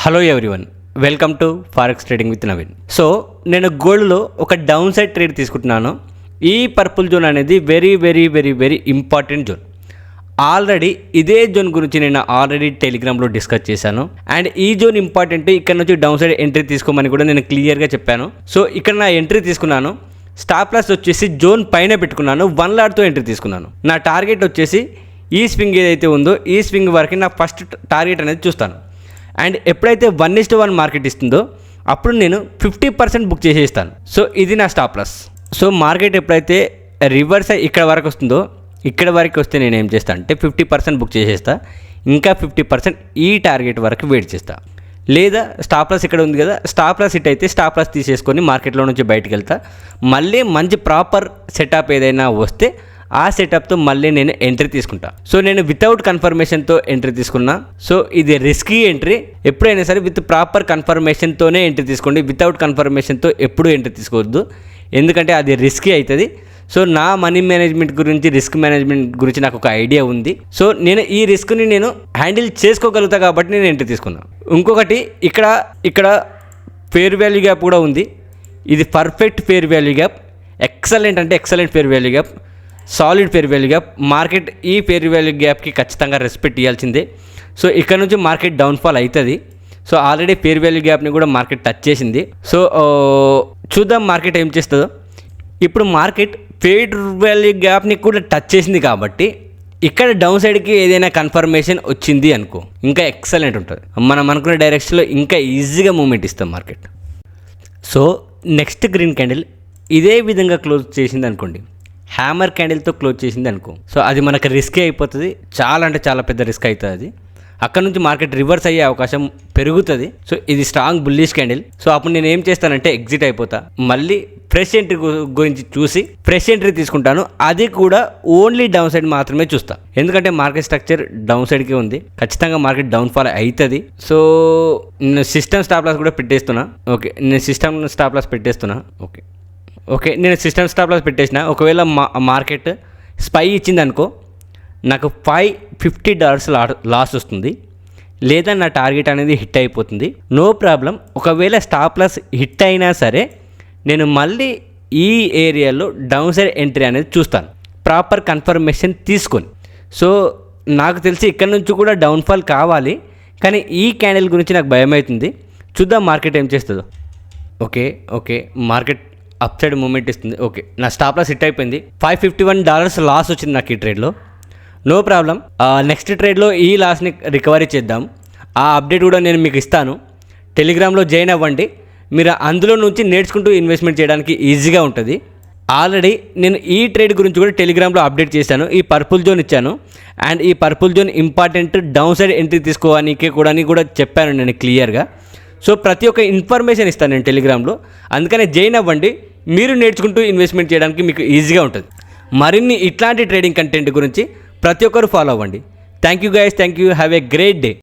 Hello everyone, welcome to forex trading with Naveen. So నేను గోల్డ్లో ఒక డౌన్ సైడ్ ట్రేడ్ తీసుకుంటున్నాను. ఈ పర్పుల్ జోన్ అనేది very very very very important zone. Already ఇదే జోన్ గురించి నేను ఆల్రెడీ టెలిగ్రామ్లో డిస్కస్ చేశాను. అండ్ ఈ జోన్ ఇంపార్టెంట్, ఇక్కడ నుంచి డౌన్ సైడ్ ఎంట్రీ తీసుకోమని కూడా నేను క్లియర్గా చెప్పాను. సో ఇక్కడ నా ఎంట్రీ తీసుకున్నాను. స్టాప్ లాస్ వచ్చేసి జోన్ పైన పెట్టుకున్నాను. 1 లాట్తో ఎంట్రీ తీసుకున్నాను. నా టార్గెట్ వచ్చేసి ఈ స్వింగ్ ఏదైతే ఉందో ఈ స్వింగ్ వరకు నా ఫస్ట్ టార్గెట్ అనేది చూస్తాను. అండ్ ఎప్పుడైతే 1:1 మార్కెట్ ఇస్తుందో అప్పుడు నేను 50% బుక్ చేసేస్తాను. సో ఇది నా స్టాప్ లాస్. సో మార్కెట్ ఎప్పుడైతే రివర్స్ అయ్యి ఇక్కడ వరకు వస్తుందో, ఇక్కడ వరకు వస్తే నేను ఏం చేస్తాను అంటే 50% బుక్ చేసేస్తా. ఇంకా 50% ఈ టార్గెట్ వరకు వెయిట్ చేస్తా. లేదా స్టాప్ లాస్ ఇక్కడ ఉంది కదా, స్టాప్ లాస్ హిట్ అయితే స్టాప్ లాస్ తీసేసుకొని మార్కెట్లో నుంచి బయటకు వెళ్తా. మళ్ళీ మంచి ప్రాపర్ సెటప్ ఏదైనా వస్తే ఆ సెటప్తో మళ్ళీ నేను ఎంట్రీ తీసుకుంటా. సో నేను వితౌట్ కన్ఫర్మేషన్తో ఎంట్రీ తీసుకున్నా. సో ఇది రిస్కీ ఎంట్రీ. ఎప్పుడైనా సరే విత్ ప్రాపర్ కన్ఫర్మేషన్తోనే ఎంట్రీ తీసుకోండి. వితౌట్ కన్ఫర్మేషన్తో ఎప్పుడూ ఎంట్రీ తీసుకోవద్దు, ఎందుకంటే అది రిస్కీ అవుతుంది. సో నా మనీ మేనేజ్మెంట్ గురించి, రిస్క్ మేనేజ్మెంట్ గురించి నాకు ఒక ఐడియా ఉంది. సో నేను ఈ రిస్క్ని నేను హ్యాండిల్ చేసుకోగలుగుతా కాబట్టి నేను ఎంట్రీ తీసుకున్నాను. ఇంకొకటి ఇక్కడ ఫేర్ వాల్యూ గ్యాప్ కూడా ఉంది. ఇది perfect fair value gap, excellent అంటే excellent fair value gap, solid fair value gap. Market ఈ ఫేర్ వాల్యూ గ్యాప్కి ఖచ్చితంగా రెస్పెక్ట్ ఇవ్వాల్సిందే. సో ఇక్కడ నుంచి మార్కెట్ డౌన్ఫాల్ అవుతుంది. సో ఆల్రెడీ ఫేర్ వాల్యూ గ్యాప్ని కూడా మార్కెట్ టచ్ చేసింది. సో చూద్దాం మార్కెట్ ఏం చేస్తుందో. ఇప్పుడు మార్కెట్ ఫేర్ వాల్యూ గ్యాప్ని కూడా టచ్ చేసింది కాబట్టి ఇక్కడ డౌన్ సైడ్కి ఏదైనా కన్ఫర్మేషన్ వచ్చింది అనుకో, ఇంకా ఎక్సలెంట్ ఉంటుంది. మనం అనుకునే డైరెక్షన్లో ఇంకా ఈజీగా మూమెంట్ ఇస్తాం market. So next green candle ఇదే విధంగా క్లోజ్ చేసింది అనుకోండి, హ్యామర్ క్యాండిల్తో క్లోజ్ చేసింది అనుకో, సో అది మనకు రిస్కే అయిపోతుంది. చాలా అంటే చాలా పెద్ద రిస్క్ అవుతుంది అది. అక్కడ నుంచి మార్కెట్ రివర్స్ అయ్యే అవకాశం పెరుగుతుంది. సో ఇది స్ట్రాంగ్ బుల్లిష్ క్యాండిల్. సో అప్పుడు నేను ఏం చేస్తానంటే ఎగ్జిట్ అయిపోతా. మళ్ళీ ఫ్రెష్ ఎంట్రీ గురించి చూసి ఫ్రెష్ ఎంట్రీ తీసుకుంటాను. అది కూడా ఓన్లీ డౌన్ సైడ్ మాత్రమే చూస్తా, ఎందుకంటే మార్కెట్ స్ట్రక్చర్ డౌన్ సైడ్కే ఉంది. ఖచ్చితంగా మార్కెట్ డౌన్ఫాల్ అవుతుంది. సో నేను సిస్టమ్ స్టాప్ లాస్ కూడా పెట్టేస్తున్నా. ఓకే, నేను సిస్టమ్ స్టాప్ లాస్ పెట్టేస్తున్నా. ఓకే, నేను సిస్టమ్ స్టాప్ లాస్ పెట్టేసిన. ఒకవేళ మార్కెట్ స్పై ఇచ్చింది అనుకో, నాకు $550 లాస్ వస్తుంది, లేదా నా టార్గెట్ అనేది హిట్ అయిపోతుంది. No problem. ఒకవేళ స్టాప్ లాస్ హిట్ అయినా సరే నేను మళ్ళీ ఈ ఏరియాలో డౌన్ సైడ్ ఎంట్రీ అనేది చూస్తాను, ప్రాపర్ కన్ఫర్మేషన్ తీసుకొని. సో నాకు తెలిసి ఇక్కడ నుంచి కూడా డౌన్ఫాల్ కావాలి, కానీ ఈ క్యాండిల్ గురించి నాకు భయం అవుతుంది. చూద్దాం మార్కెట్ ఏం చేస్తుందో. Okay, market upside movement ఇస్తుంది. ఓకే, నా స్టాప్ లాస్ హిట్ అయిపోయింది. $551 లాస్ వచ్చింది నాకు ఈ ట్రేడ్లో. No problem. నెక్స్ట్ ట్రేడ్లో ఈ లాస్ని రికవరీ చేద్దాం. ఆ అప్డేట్ కూడా నేను మీకు ఇస్తాను. టెలిగ్రామ్లో జాయిన్ అవ్వండి. మీరు అందులో నుంచి నేర్చుకుంటూ ఇన్వెస్ట్మెంట్ చేయడానికి ఈజీగా ఉంటుంది. ఆల్రెడీ నేను ఈ ట్రేడ్ గురించి కూడా టెలిగ్రామ్లో అప్డేట్ చేశాను. ఈ పర్పుల్ జోన్ ఇచ్చాను. అండ్ ఈ purple zone important, down side entry తీసుకోవడానికి కూడా చెప్పాను నేను క్లియర్గా. సో ప్రతి ఒక్క ఇన్ఫర్మేషన్ ఇస్తాను నేను టెలిగ్రామ్లో. అందుకనే జాయిన్ అవ్వండి. మీరు నేర్చుకుంటూ ఇన్వెస్ట్మెంట్ చేయడానికి మీకు ఈజీగా ఉంటుంది. మరిన్ని ఇట్లాంటి ట్రేడింగ్ కంటెంట్ గురించి ప్రతి ఒక్కరు ఫాలో అవ్వండి. Thank you guys, thank you. Have a great day.